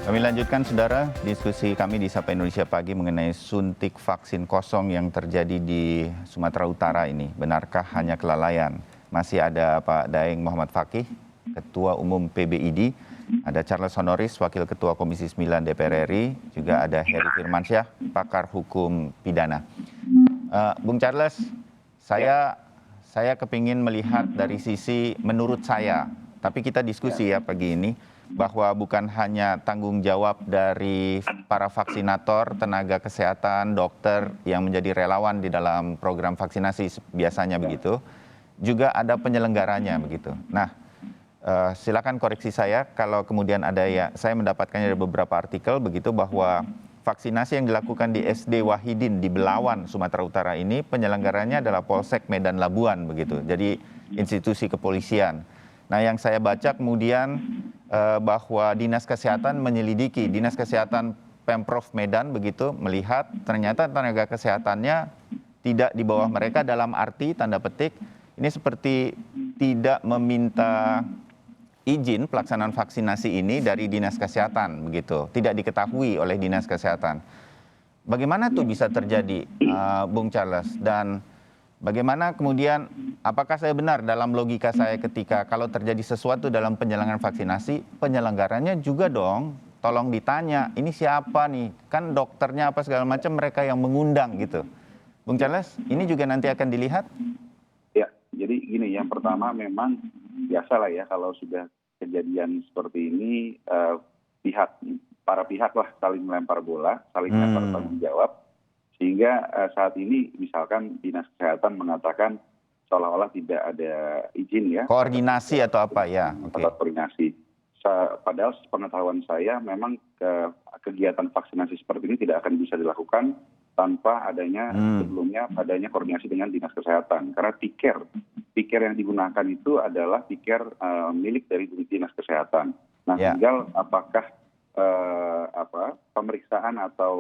Kami lanjutkan, Saudara, diskusi kami di Sapa Indonesia Pagi mengenai suntik vaksin kosong yang terjadi di Sumatera Utara ini. Benarkah hanya kelalaian? Masih ada Pak Daeng Muhammad Fakih, Ketua Umum PBID, ada Charles Honoris, Wakil Ketua Komisi 9 DPR RI, juga ada Heri Firmansyah, pakar hukum pidana. Bung Charles, saya kepingin melihat dari sisi menurut saya, tapi kita diskusi ya pagi ini, bahwa bukan hanya tanggung jawab dari para vaksinator, tenaga kesehatan, dokter yang menjadi relawan di dalam program vaksinasi biasanya begitu, juga ada penyelenggaranya begitu. Nah, silakan koreksi saya kalau kemudian ada ya, saya mendapatkannya dari beberapa artikel begitu bahwa vaksinasi yang dilakukan di SD Wahidin di Belawan, Sumatera Utara ini penyelenggaranya adalah Polsek Medan Labuan begitu. Jadi institusi kepolisian. Nah, yang saya baca kemudian bahwa Dinas Kesehatan menyelidiki, Dinas Kesehatan Pemprov Medan begitu melihat ternyata tenaga kesehatannya tidak di bawah mereka, dalam arti tanda petik ini seperti tidak meminta izin pelaksanaan vaksinasi ini dari Dinas Kesehatan begitu, tidak diketahui oleh Dinas Kesehatan. Bagaimana tuh bisa terjadi, Bung Charles? Dan bagaimana kemudian, apakah saya benar dalam logika saya ketika kalau terjadi sesuatu dalam penyelenggaraan vaksinasi, penyelenggaranya juga dong tolong ditanya, ini siapa nih? Kan dokternya apa segala macam, mereka yang mengundang gitu. Bung Charles, ini juga nanti akan dilihat? Ya, jadi gini, yang pertama memang biasalah ya kalau sudah kejadian seperti ini, para pihak lah saling melempar bola, saling melempar tanggung jawab. Sehingga saat ini misalkan Dinas Kesehatan mengatakan seolah-olah tidak ada izin ya. Koordinasi atau apa ya? Atau koordinasi. Padahal pengetahuan saya memang kegiatan vaksinasi seperti ini tidak akan bisa dilakukan tanpa adanya sebelumnya adanya koordinasi dengan Dinas Kesehatan. Karena tiker yang digunakan itu adalah tiker milik dari Dinas Kesehatan. Nah, tinggal apakah pemeriksaan atau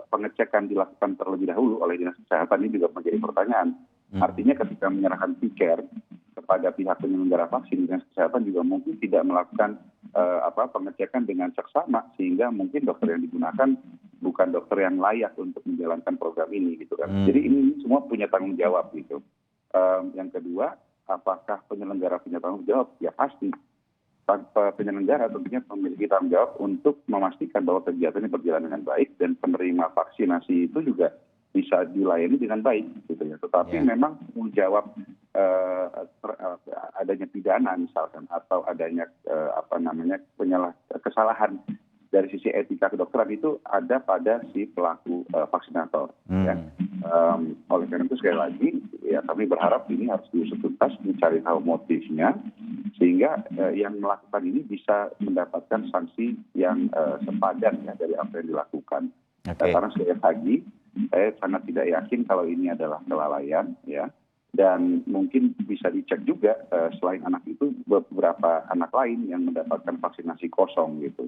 pengecekan dilakukan terlebih dahulu oleh Dinas Kesehatan ini juga menjadi pertanyaan. Artinya ketika menyerahkan tiker kepada pihak penyelenggara vaksin, Dinas Kesehatan juga mungkin tidak melakukan pengecekan dengan seksama, sehingga mungkin dokter yang digunakan bukan dokter yang layak untuk menjalankan program ini gitu kan. Jadi ini semua punya tanggung jawab gitu. Yang kedua, apakah penyelenggara punya tanggung jawab? Ya pasti. Penyelenggara tentunya memiliki tanggung jawab untuk memastikan bahwa kegiatan ini berjalan dengan baik dan penerima vaksinasi itu juga bisa dilayani dengan baik gitu ya. Tetapi memang tanggung jawab adanya pidana misalkan atau adanya kesalahan dari sisi etika kedokteran itu ada pada si pelaku vaksinator. Ya. Oleh karena itu sekali lagi ya kami berharap ini harus diusut tuntas, dicari tahu motifnya sehingga yang melakukan ini bisa mendapatkan sanksi yang sepadan ya dari apa yang dilakukan. Karena sekali lagi saya sangat tidak yakin kalau ini adalah kelalaian ya. Dan mungkin bisa dicek juga selain anak itu beberapa anak lain yang mendapatkan vaksinasi kosong gitu.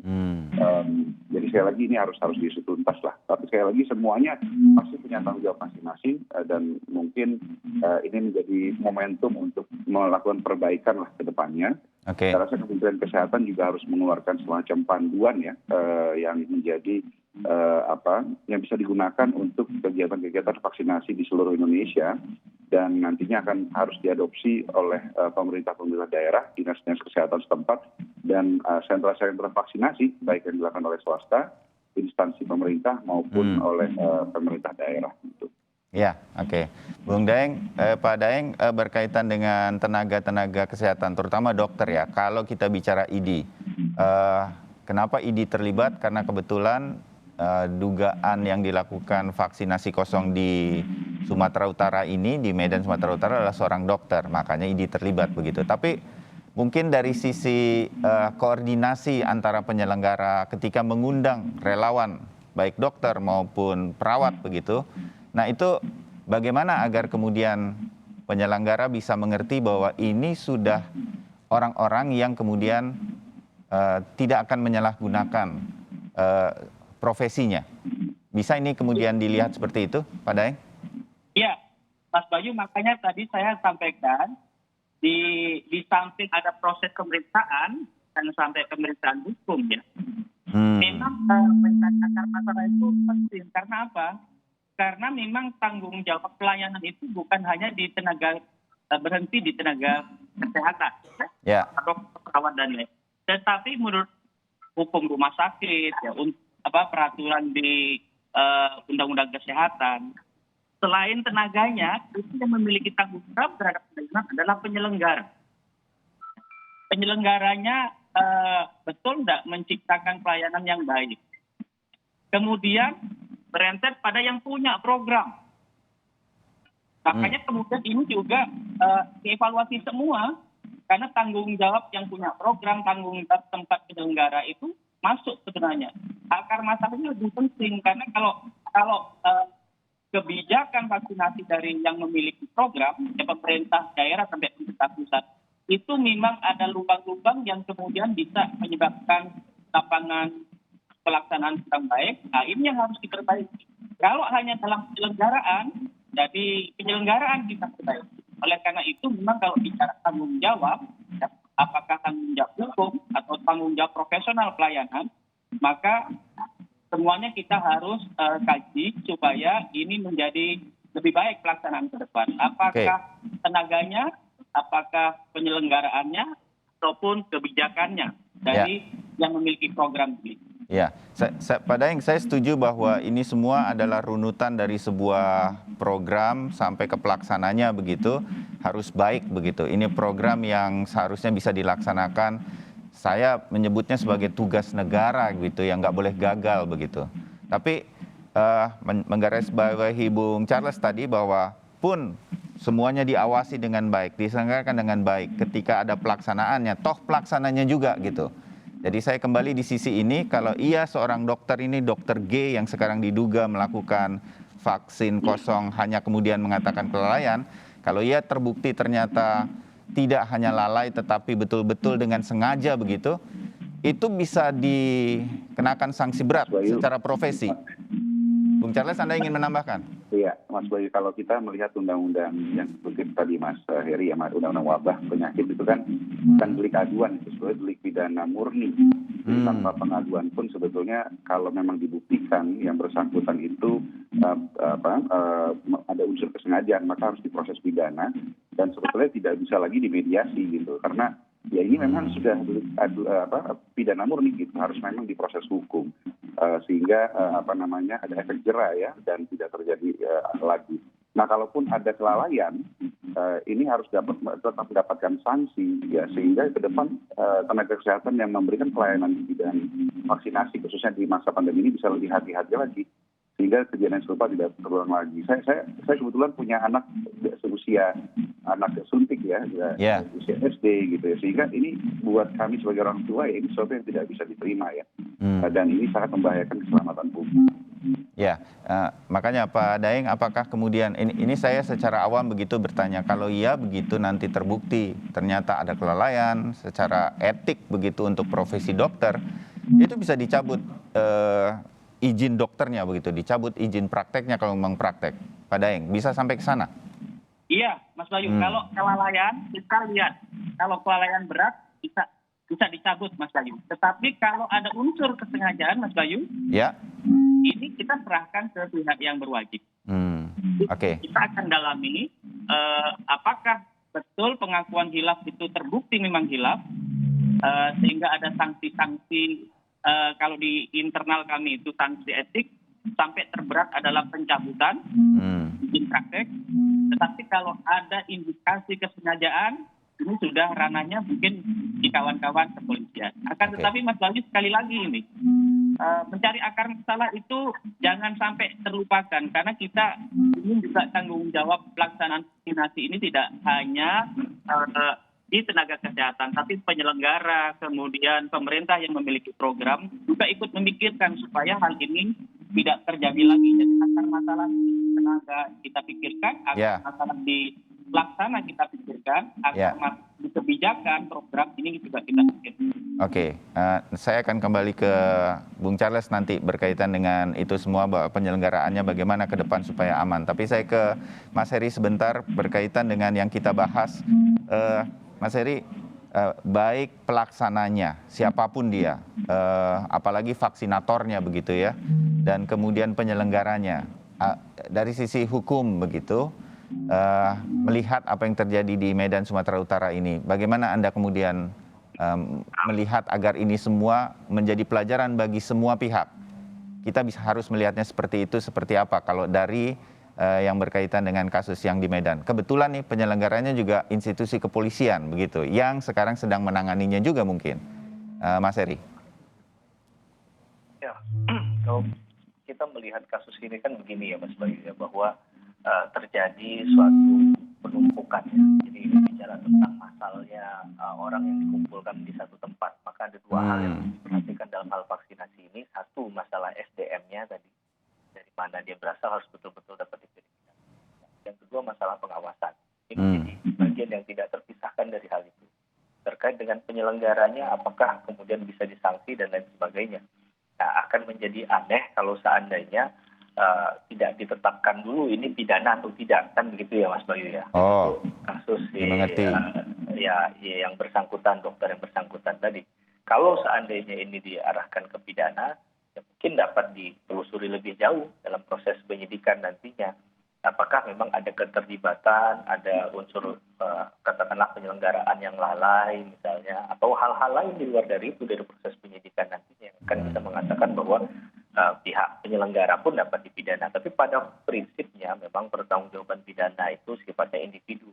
Jadi sekali lagi ini harus diusut tuntas lah. Tapi sekali lagi semuanya pasti punya tanggung jawab masing-masing dan mungkin ini menjadi momentum untuk melakukan perbaikan lah ke depannya. Saya rasa Kementerian Kesehatan juga harus mengeluarkan semacam panduan ya yang menjadi yang bisa digunakan untuk kegiatan-kegiatan vaksinasi di seluruh Indonesia dan nantinya akan harus diadopsi oleh pemerintah daerah, dinas-dinas kesehatan setempat dan sentra-sentra vaksinasi baik yang dilakukan oleh swasta, instansi pemerintah maupun oleh pemerintah daerah gitu. Ya, Bung Daeng, Pak Daeng berkaitan dengan tenaga kesehatan, terutama dokter ya. Kalau kita bicara ID, kenapa ID terlibat? Karena kebetulan dugaan yang dilakukan vaksinasi kosong di Sumatera Utara ini, di Medan Sumatera Utara adalah seorang dokter, makanya ID terlibat begitu. Tapi mungkin dari sisi koordinasi antara penyelenggara ketika mengundang relawan, baik dokter maupun perawat begitu, nah itu bagaimana agar kemudian penyelenggara bisa mengerti bahwa ini sudah orang-orang yang kemudian tidak akan menyalahgunakan profesinya. Bisa ini kemudian dilihat seperti itu, Pak Daeng? Iya, Mas Bayu, makanya tadi saya sampaikan di samping ada proses pemeriksaan dan sampai pemeriksaan hukum ya. Memang mencari akar masalah itu penting. Karena apa? Karena memang tanggung jawab pelayanan itu bukan hanya di tenaga berhenti di tenaga kesehatan, Ya. atau perawat dan lain. Tetapi menurut hukum rumah sakit, ya, peraturan di undang-undang kesehatan, selain tenaganya, itu yang memiliki tanggung jawab terhadap pelayanan adalah penyelenggara. Penyelenggaranya betul tidak menciptakan pelayanan yang baik. Kemudian berentet pada yang punya program. Makanya kemudian ini juga dievaluasi semua, karena tanggung jawab yang punya program, tanggung jawab tempat penyelenggara itu masuk sebenarnya. Akar masalahnya lebih penting, karena kalau kebijakan vaksinasi dari yang memiliki program, ya pemerintah daerah sampai pemerintah pusat, itu memang ada lubang-lubang yang kemudian bisa menyebabkan lapangan pelaksanaan kurang baik. Nah, ini yang harus diperbaiki. Kalau hanya dalam penyelenggaraan, jadi penyelenggaraan kita perbaiki. Oleh karena itu, memang kalau bicara tanggung jawab, ya, apakah tanggung jawab hukum atau tanggung jawab profesional pelayanan, maka semuanya kita harus kaji supaya ini menjadi lebih baik pelaksanaan ke depan. Apakah tenaganya, apakah penyelenggaraannya, ataupun kebijakannya dari yang memiliki program ini. Ya, Pak Daeng, saya setuju bahwa ini semua adalah runutan dari sebuah program sampai ke pelaksananya begitu, harus baik begitu. Ini program yang seharusnya bisa dilaksanakan, saya menyebutnya sebagai tugas negara gitu, yang nggak boleh gagal begitu. Tapi menggarisbawahi Bung Charles tadi bahwa pun semuanya diawasi dengan baik, diselenggarakan dengan baik, ketika ada pelaksanaannya, toh pelaksananya juga gitu. Jadi saya kembali di sisi ini, kalau ia seorang dokter ini, dokter G yang sekarang diduga melakukan vaksin kosong hanya kemudian mengatakan kelalaian, kalau ia terbukti ternyata tidak hanya lalai tetapi betul-betul dengan sengaja begitu, itu bisa dikenakan sanksi berat secara profesi. Bung Charles, Anda ingin menambahkan? Iya, Mas Bayu, kalau kita melihat undang-undang yang kutip tadi Mas Heri, ya, undang-undang wabah penyakit itu kan bukan delik aduan, itu sebetulnya delik pidana murni. Jadi tanpa pengaduan pun sebetulnya kalau memang dibuktikan yang bersangkutan itu ada unsur kesengajaan, maka harus diproses pidana dan sebetulnya tidak bisa lagi dimediasi gitu, karena ya ini memang sudah pidana murni gitu, harus memang diproses hukum sehingga ada efek jera ya dan tidak terjadi lagi. Nah, kalaupun ada kelalaian, ini harus tetap mendapatkan sanksi ya, sehingga ke depan tenaga kesehatan yang memberikan pelayanan di bidang vaksinasi khususnya di masa pandemi ini bisa lebih hati-hati lagi, sehingga kejadian serupa tidak terulang lagi. Saya kebetulan punya anak seusia anak suntik ya, usia SD gitu ya, sehingga ini buat kami sebagai orang tua ya ini sesuatu yang tidak bisa diterima ya, dan ini sangat membahayakan keselamatan publik. Ya, makanya Pak Daeng, apakah kemudian ini saya secara awam begitu bertanya, kalau iya begitu nanti terbukti ternyata ada kelalaian secara etik begitu untuk profesi dokter, itu bisa dicabut izin dokternya begitu, dicabut izin prakteknya kalau memang praktek. Pak Daeng, bisa sampai ke sana? Iya, Mas Bayu, kalau kelalaian kita lihat, kalau kelalaian berat bisa dicabut, Mas Bayu. Tetapi kalau ada unsur kesengajaan, Mas Bayu, ya, ini kita serahkan ke pihak yang berwajib. Oke. Kita akan dalami apakah betul pengakuan hilaf itu terbukti memang hilaf, sehingga ada sanksi-sanksi, kalau di internal kami itu sanksi etik, sampai terberat adalah pencabutan izin praktek. Tetapi kalau ada indikasi kesengajaan, ini sudah ranahnya mungkin di kawan-kawan kepolisian. Akan tetapi Mas Bayu, sekali lagi ini, mencari akar masalah itu jangan sampai terlupakan, karena kita ingin juga tanggung jawab pelaksanaan vaksinasi ini tidak hanya di tenaga kesehatan, tapi penyelenggara, kemudian pemerintah yang memiliki program juga ikut memikirkan supaya hal ini tidak terjadi lagi. Jadi akar masalah di tenaga kita pikirkan, akar masalah di pelaksana kita pikirkan, akar masalah di kebijakan program ini juga kita pikirkan. Oke, saya akan kembali ke Bung Charles nanti berkaitan dengan itu semua, penyelenggaraannya bagaimana ke depan supaya aman. Tapi saya ke Mas Heri sebentar berkaitan dengan yang kita bahas. Mas Heri, baik pelaksananya, siapapun dia, apalagi vaksinatornya begitu ya, dan kemudian penyelenggaranya. Dari sisi hukum begitu, melihat apa yang terjadi di Medan Sumatera Utara ini, bagaimana Anda kemudian melihat agar ini semua menjadi pelajaran bagi semua pihak? Kita harus melihatnya seperti itu, seperti apa kalau dari yang berkaitan dengan kasus yang di Medan. Kebetulan nih penyelenggaranya juga institusi kepolisian begitu, yang sekarang sedang menanganinya juga mungkin. Mas Heri. Ya, kalau kita melihat kasus ini kan begini ya Mas Bayu ya, bahwa terjadi suatu penumpukan ya. Jadi ini bicara tentang masalahnya orang yang dikumpulkan di satu tempat. Maka ada dua hal yang diperhatikan dalam hal vaksinasi ini. Satu, masalah SDM-nya tadi. Dari mana dia berasal harus betul-betul dapat diverifikasi. Yang kedua, masalah pengawasan. Ini jadi bagian yang tidak terpisahkan dari hal itu. Terkait dengan penyelenggaranya, apakah kemudian bisa disanksi dan lain sebagainya. Nah, akan menjadi aneh kalau seandainya tidak ditetapkan dulu ini pidana atau tidak, kan begitu ya Mas Bayu ya. Oh, kasus yang bersangkutan, dokter yang bersangkutan tadi. Kalau seandainya ini diarahkan ke pidana, ya mungkin dapat ditelusuri lebih jauh dalam proses penyidikan nantinya. Apakah memang ada keterlibatan, ada unsur katakanlah penyelenggaraan yang lalai misalnya, atau hal-hal lain di luar dari itu dari proses penyidikan nantinya kan bisa mengatakan bahwa pihak penyelenggara pun dapat dipidana. Tapi pada prinsipnya memang pertanggungjawaban pidana itu sifatnya individu.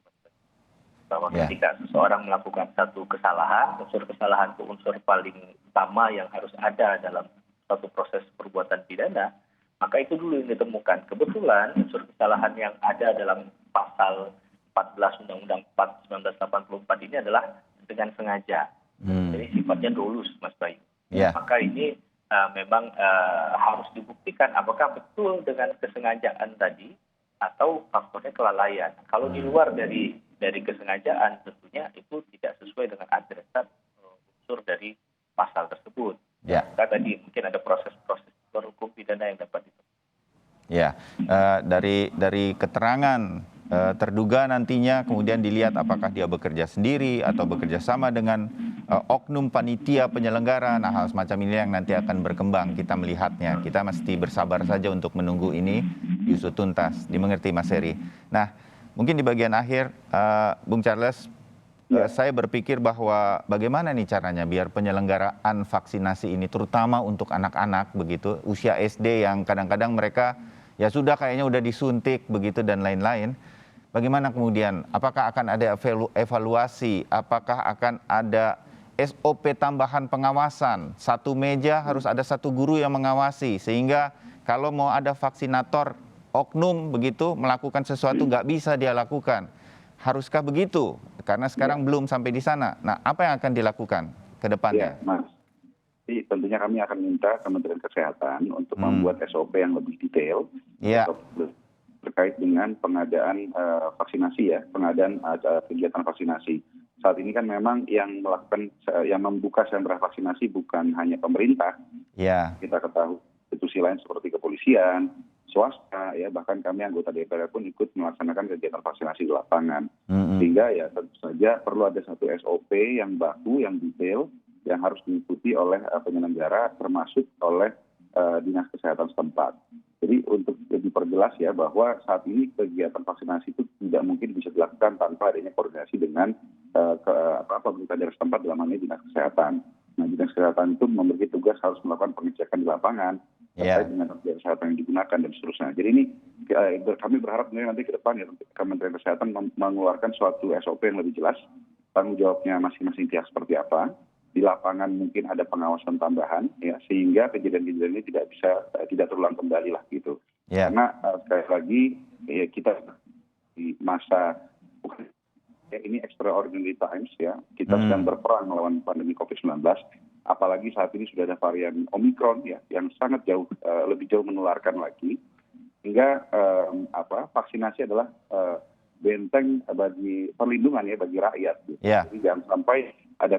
Bahwa ketika seseorang melakukan satu kesalahan, unsur kesalahan itu unsur paling utama yang harus ada dalam suatu proses perbuatan pidana, maka itu dulu yang ditemukan. Kebetulan unsur kesalahan yang ada dalam pasal 14 Undang-Undang 4 1984 ini adalah dengan sengaja. Jadi sifatnya dolus, Mas Bayu. Maka ini memang harus dibuktikan apakah betul dengan kesengajaan tadi atau faktornya kelalaian. Kalau di luar dari kesengajaan tentunya itu tidak sesuai dengan adresat unsur dari pasal tersebut. Maka tadi mungkin ada proses-proses hukum pidana yang dapat ditemukan. Ya, dari keterangan terduga nantinya kemudian dilihat apakah dia bekerja sendiri atau bekerja sama dengan oknum panitia penyelenggara. Nah, hal semacam ini yang nanti akan berkembang, kita melihatnya. Kita mesti bersabar saja untuk menunggu ini diusut tuntas. Dimengerti Mas Heri. Nah, mungkin di bagian akhir Bung Charles, saya berpikir bahwa bagaimana nih caranya biar penyelenggaraan vaksinasi ini terutama untuk anak-anak begitu, usia SD yang kadang-kadang mereka ya sudah kayaknya udah disuntik begitu dan lain-lain. Bagaimana kemudian, apakah akan ada evaluasi, apakah akan ada SOP tambahan pengawasan, satu meja harus ada satu guru yang mengawasi, sehingga kalau mau ada vaksinator oknum begitu melakukan sesuatu nggak bisa dia lakukan. Haruskah begitu? Karena sekarang belum sampai di sana. Nah, apa yang akan dilakukan ke depannya? Ya, Mas. Jadi tentunya kami akan minta Kementerian Kesehatan untuk membuat SOP yang lebih detail terkait dengan pengadaan vaksinasi ya, pengadaan kegiatan vaksinasi. Saat ini kan memang yang membuka sentra vaksinasi bukan hanya pemerintah. Kita ketahui institusi lain seperti kepolisian, swasta, ya bahkan kami anggota DPR pun ikut melaksanakan kegiatan vaksinasi di lapangan. Sehingga ya tentu saja perlu ada satu SOP yang baku, yang detail, yang harus diikuti oleh penyelenggara termasuk oleh dinas kesehatan setempat. Jadi untuk diperjelas ya bahwa saat ini kegiatan vaksinasi itu tidak mungkin bisa dilakukan tanpa adanya koordinasi dengan pemerintah daerah setempat dalam hal ini dinas kesehatan. Nah, dinas kesehatan itu memiliki tugas harus melakukan pengecekan di lapangan terkait dengan tenaga kesehatan yang digunakan dan seterusnya. Jadi ini kami berharap nanti ke depan ya Kementerian Kesehatan mengeluarkan suatu SOP yang lebih jelas, tanggung jawabnya masing-masing pihak seperti apa. Di lapangan mungkin ada pengawasan tambahan ya sehingga kejadian-kejadian ini tidak terulang kembali lah gitu. Karena sekali lagi ya, kita di masa ini extraordinary times ya, kita sedang berperang melawan pandemi COVID-19, apalagi saat ini sudah ada varian Omicron ya yang sangat lebih jauh menularkan lagi, hingga vaksinasi adalah benteng bagi perlindungan ya bagi rakyat. Gitu. Jadi jangan sampai ada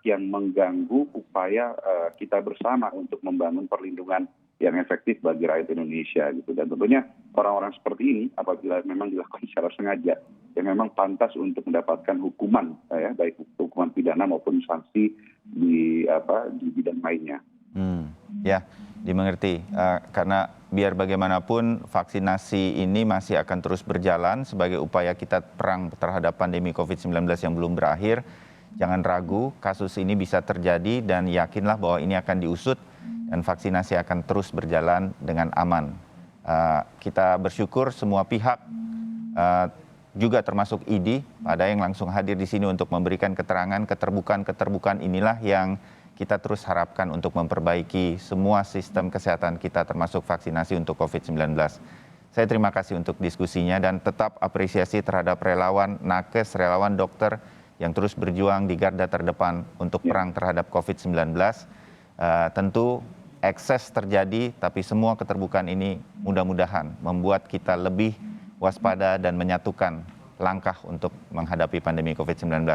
yang mengganggu upaya kita bersama untuk membangun perlindungan yang efektif bagi rakyat Indonesia gitu. Dan tentunya orang-orang seperti ini apabila memang dilakukan secara sengaja, yang memang pantas untuk mendapatkan hukuman, ya, baik hukuman pidana maupun sanksi di bidang lainnya. Ya, dimengerti. Karena biar bagaimanapun vaksinasi ini masih akan terus berjalan sebagai upaya kita perang terhadap pandemi COVID-19 yang belum berakhir. Jangan ragu, kasus ini bisa terjadi dan yakinlah bahwa ini akan diusut dan vaksinasi akan terus berjalan dengan aman. Kita bersyukur semua pihak, juga termasuk ID, ada yang langsung hadir di sini untuk memberikan keterangan. Keterbukaan inilah yang kita terus harapkan untuk memperbaiki semua sistem kesehatan kita termasuk vaksinasi untuk COVID-19. Saya terima kasih untuk diskusinya dan tetap apresiasi terhadap relawan nakes, relawan dokter yang terus berjuang di garda terdepan untuk perang terhadap COVID-19. Tentu ekses terjadi, tapi semua keterbukaan ini mudah-mudahan membuat kita lebih waspada dan menyatukan langkah untuk menghadapi pandemi COVID-19.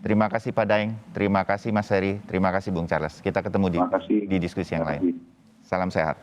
Terima kasih Pak Daeng, terima kasih Mas Heri, terima kasih Bung Charles. Kita ketemu di diskusi yang lain. Salam sehat.